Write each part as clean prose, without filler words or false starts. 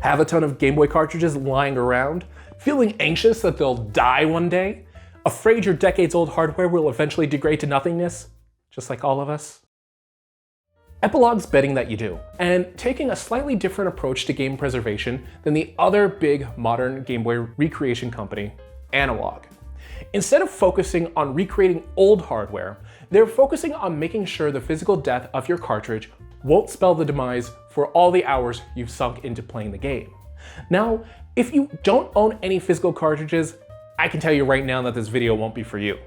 Have a ton of Gameboy cartridges lying around? Feeling anxious that they'll die one day? Afraid your decades-old hardware will eventually degrade to nothingness? Just like all of us? Epilogue's betting that you do, and taking a slightly different approach to game preservation than the other big modern Game Boy recreation company, Analog. Instead of focusing on recreating old hardware, they're focusing on making sure the physical death of your cartridge won't spell the demise for all the hours you've sunk into playing the game. Now, if you don't own any physical cartridges, I can tell you right now that this video won't be for you.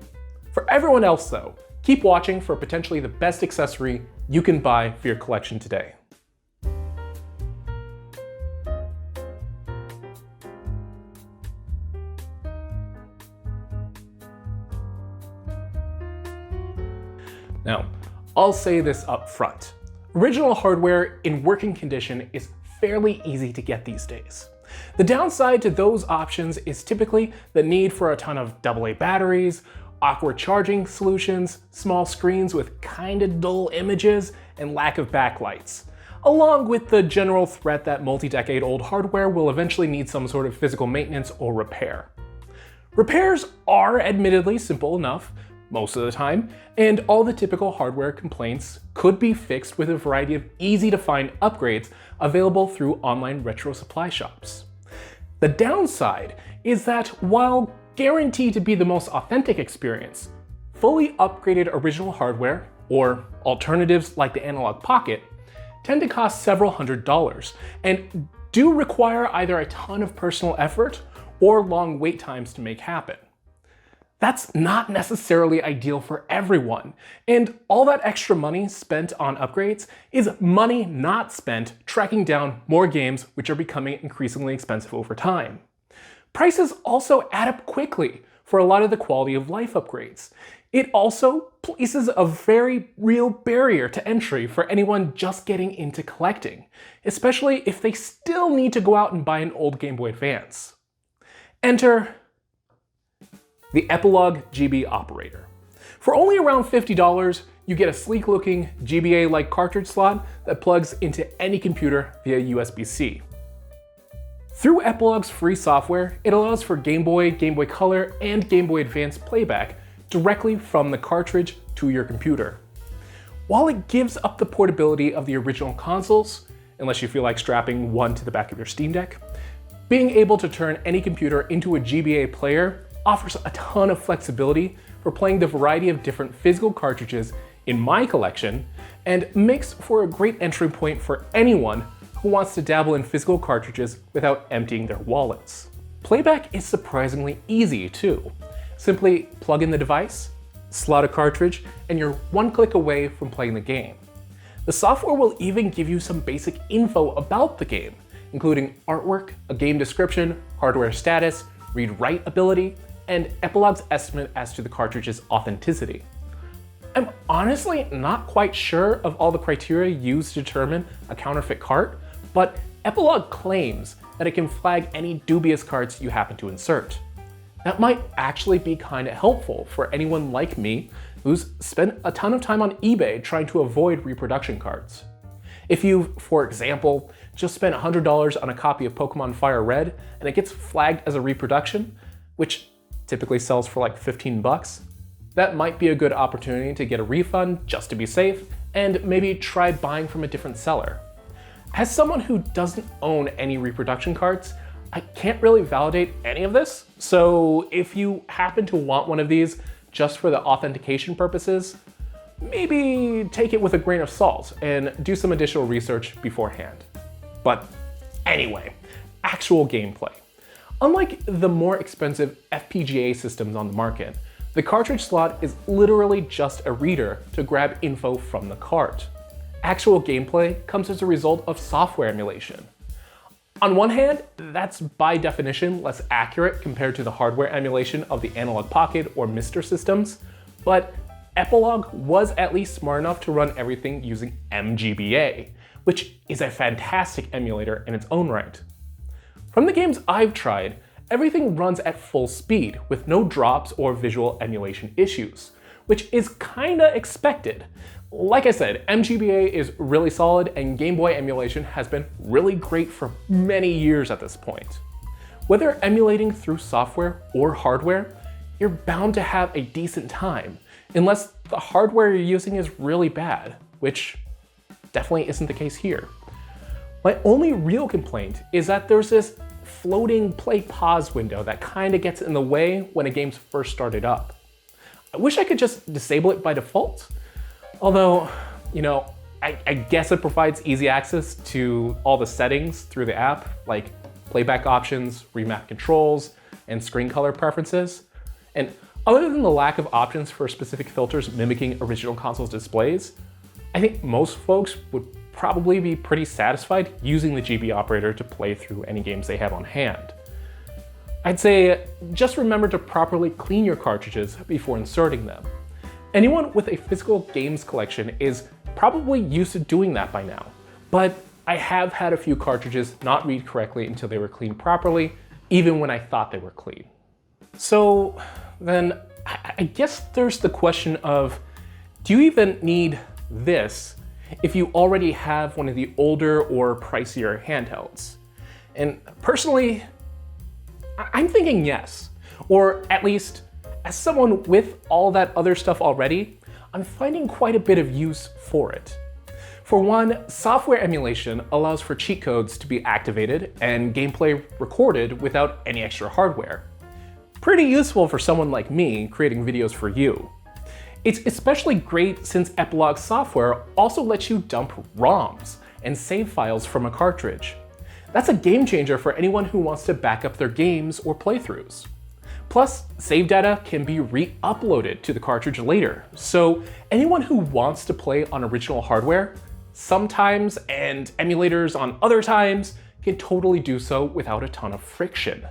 For everyone else though, keep watching for potentially the best accessory you can buy for your collection today. Now, I'll say this up front. Original hardware in working condition is fairly easy to get these days. The downside to those options is typically the need for a ton of AA batteries, awkward charging solutions, small screens with kinda dull images, and lack of backlights, along with the general threat that multi-decade-old hardware will eventually need some sort of physical maintenance or repair. Repairs are admittedly simple enough most of the time, and all the typical hardware complaints could be fixed with a variety of easy-to-find upgrades available through online retro supply shops. The downside is that while guaranteed to be the most authentic experience, fully upgraded original hardware, or alternatives like the Analog Pocket, tend to cost several $100s and do require either a ton of personal effort or long wait times to make happen. That's not necessarily ideal for everyone, and all that extra money spent on upgrades is money not spent tracking down more games which are becoming increasingly expensive over time. Prices also add up quickly for a lot of the quality of life upgrades. It also places a very real barrier to entry for anyone just getting into collecting, especially if they still need to go out and buy an old Game Boy Advance. Enter the Epilogue GB operator. For only around $50, you get a sleek-looking GBA-like cartridge slot that plugs into any computer via USB-C. Through Epilogue's free software, it allows for Game Boy, Game Boy Color, and Game Boy Advance playback directly from the cartridge to your computer. While it gives up the portability of the original consoles, unless you feel like strapping one to the back of your Steam Deck, being able to turn any computer into a GBA player offers a ton of flexibility for playing the variety of different physical cartridges in my collection, and makes for a great entry point for anyone who wants to dabble in physical cartridges without emptying their wallets. Playback is surprisingly easy too. Simply plug in the device, slot a cartridge, and you're one click away from playing the game. The software will even give you some basic info about the game, including artwork, a game description, hardware status, read-write ability, and Epilogue's estimate as to the cartridge's authenticity. I'm honestly not quite sure of all the criteria used to determine a counterfeit cart, but Epilogue claims that it can flag any dubious carts you happen to insert. That might actually be kinda helpful for anyone like me who's spent a ton of time on eBay trying to avoid reproduction cards. If you've, for example, just spent $100 on a copy of Pokemon Fire Red and it gets flagged as a reproduction, which typically sells for like 15 bucks, that might be a good opportunity to get a refund just to be safe and maybe try buying from a different seller. As someone who doesn't own any reproduction cards, I can't really validate any of this, so if you happen to want one of these just for the authentication purposes, maybe take it with a grain of salt and do some additional research beforehand. But anyway, actual gameplay. Unlike the more expensive FPGA systems on the market, the cartridge slot is literally just a reader to grab info from the cart. Actual gameplay comes as a result of software emulation. On one hand, that's by definition less accurate compared to the hardware emulation of the Analog Pocket or MiSTer systems, but Epilogue was at least smart enough to run everything using MGBA, which is a fantastic emulator in its own right. From the games I've tried, everything runs at full speed with no drops or visual emulation issues, which is kinda expected. Like I said, MGBA is really solid and Game Boy emulation has been really great for many years at this point. Whether emulating through software or hardware, you're bound to have a decent time, unless the hardware you're using is really bad, which definitely isn't the case here. My only real complaint is that there's this floating play pause window that kinda gets in the way when a game's first started up. I wish I could just disable it by default, although, I guess it provides easy access to all the settings through the app, like playback options, remap controls, and screen color preferences. And other than the lack of options for specific filters mimicking original consoles displays, I think most folks would probably be pretty satisfied using the GB operator to play through any games they have on hand. I'd say just remember to properly clean your cartridges before inserting them. Anyone with a physical games collection is probably used to doing that by now, but I have had a few cartridges not read correctly until they were cleaned properly, even when I thought they were clean. So then I guess there's the question of, do you even need this if you already have one of the older or pricier handhelds? And personally, I'm thinking yes, or at least as someone with all that other stuff already, I'm finding quite a bit of use for it. For one, software emulation allows for cheat codes to be activated and gameplay recorded without any extra hardware. Pretty useful for someone like me creating videos for you. It's especially great since Epilogue software also lets you dump ROMs and save files from a cartridge. That's a game changer for anyone who wants to back up their games or playthroughs. Plus, save data can be re-uploaded to the cartridge later, so anyone who wants to play on original hardware, sometimes and emulators on other times, can totally do so without a ton of friction.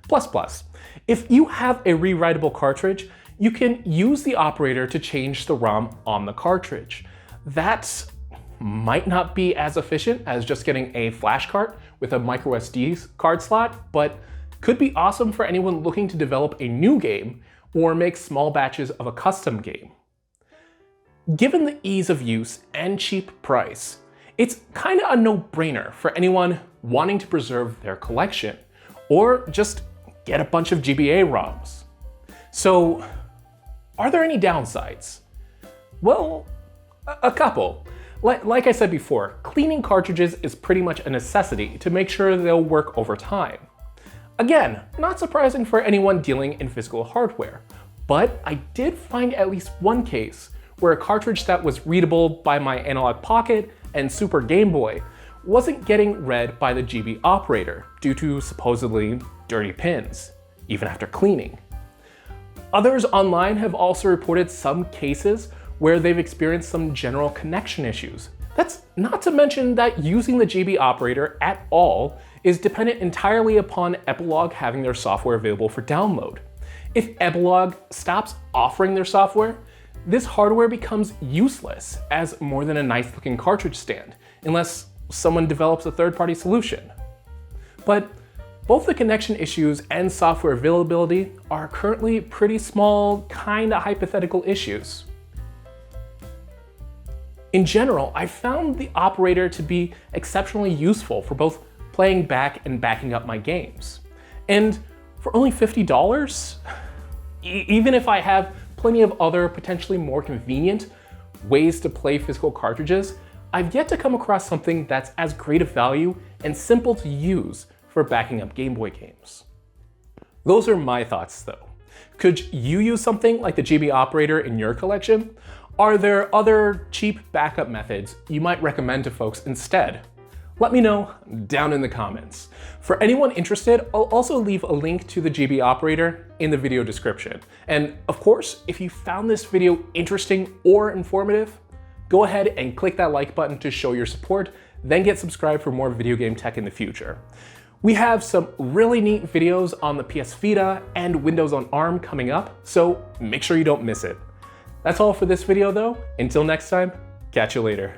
Plus, if you have a rewritable cartridge, you can use the operator to change the ROM on the cartridge. That might not be as efficient as just getting a flash cart with a microSD card slot, but could be awesome for anyone looking to develop a new game or make small batches of a custom game. Given the ease of use and cheap price, it's kinda a no-brainer for anyone wanting to preserve their collection, or just get a bunch of GBA ROMs. So, are there any downsides? Well, a couple. Like I said before, cleaning cartridges is pretty much a necessity to make sure they'll work over time. Again, not surprising for anyone dealing in physical hardware, but I did find at least one case where a cartridge that was readable by my Analog Pocket and Super Game Boy wasn't getting read by the GB operator due to supposedly dirty pins, even after cleaning. Others online have also reported some cases where they've experienced some general connection issues. That's not to mention that using the GB operator at all is dependent entirely upon Epilogue having their software available for download. If Epilogue stops offering their software, this hardware becomes useless as more than a nice looking cartridge stand, unless someone develops a third-party solution. But both the connection issues and software availability are currently pretty small, kinda hypothetical issues. In general, I found the operator to be exceptionally useful for both playing back and backing up my games. And for only $50, even if I have plenty of other potentially more convenient ways to play physical cartridges, I've yet to come across something that's as great a value and simple to use for backing up Game Boy games. Those are my thoughts though. Could you use something like the GB operator in your collection? Are there other cheap backup methods you might recommend to folks instead? Let me know down in the comments. For anyone interested, I'll also leave a link to the GB operator in the video description. And of course, if you found this video interesting or informative, go ahead and click that like button to show your support, then get subscribed for more video game tech in the future. We have some really neat videos on the PS Vita and Windows on ARM coming up, so make sure you don't miss it. That's all for this video though. Until next time, catch you later.